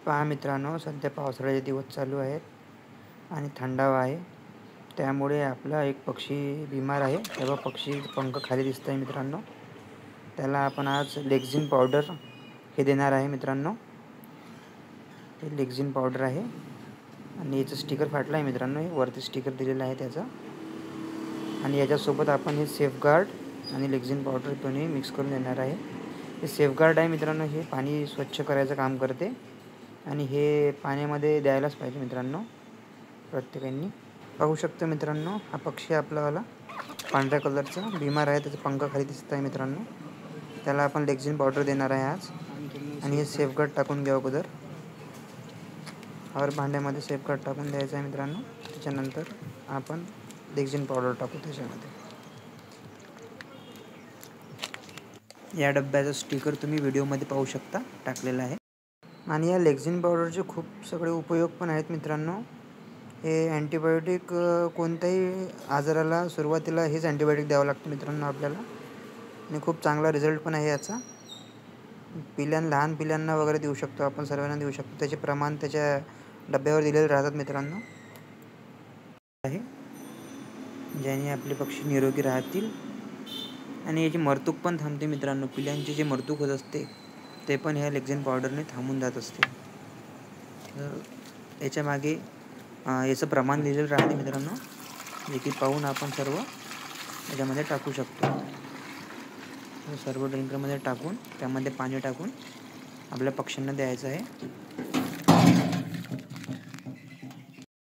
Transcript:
पहा मित्रांनो, सध्या पावसाळ्याचे दिवस चालू आहेत आणि थंडावा आहे. त्यामुळे आपला एक पक्षी बिमार आहे. तेव्हा पक्षी पंख खाली दिसत आहे मित्रांनो. त्याला आपण आज लेक्झिन पावडर हे देणार आहे मित्रांनो. हे लेक्झिन पावडर आहे आणि याचं स्टिकर फाटलं आहे मित्रांनो. हे वरती स्टिकर दिलेलं आहे त्याचं. आणि याच्यासोबत आपण हे सेफगार्ड आणि लेक्झिन पावडर दोन्ही मिक्स करून देणार आहे. हे सेफगार्ड आहे मित्रांनो. हे पाणी स्वच्छ करायचं काम करते आणि हे पाण्यामध्ये द्यायलाच पाहिजे मित्रांनो प्रत्येकाने. पाहू शकतो मित्रांनो, हा पक्षी आपलावाला पांढऱ्या कलरचा बिमार आहे. त्याचे पंख खाली दिसत आहे मित्रांनो. त्याला आपण लेक्झिन पावडर देणार आहे आज. आणि हे सेफगार्ड टाकून घ्या अगोदर. हर भांड्यामध्ये सेफगार्ड टाकून द्यायचं आहे मित्रांनो. त्याच्यानंतर आपण लेक्झिन पावडर टाकू त्याच्यामध्ये. या डब्याचं स्टिकर तुम्ही व्हिडिओमध्ये पाहू शकता टाकलेलं आहे. आणि या लेक्झिन पावडरचे खूप सगळे उपयोग पण आहेत मित्रांनो. हे अँटीबायोटिक कोणत्याही आजाराला सुरुवातीला हेच अँटीबायोटिक द्यावं लागतं मित्रांनो आपल्याला. आणि खूप चांगला रिझल्ट पण आहे याचा. लहान पिल्लांना वगैरे देऊ शकतो आपण, सर्वांना देऊ शकतो. त्याचे प्रमाण त्याच्या डब्यावर दिलेले राहतात मित्रांनो. आहे ज्याने आपले पक्षी निरोगी राहतील आणि याची मरतूक पण थांबते मित्रांनो. पिल्लांची जे मरतूक होत असते ते पण ह्या लेक्झिन पावडरने थांबून जात असते. याच्या मागे याचं प्रमाण लिहिलेलं राहते मित्रांनो, जे की पाहून आपण सर्व याच्यामध्ये टाकू शकतो. सर्व ड्रिंकरमध्ये टाकून त्यामध्ये पाणी टाकून आपल्या पक्ष्यांना द्यायचं आहे.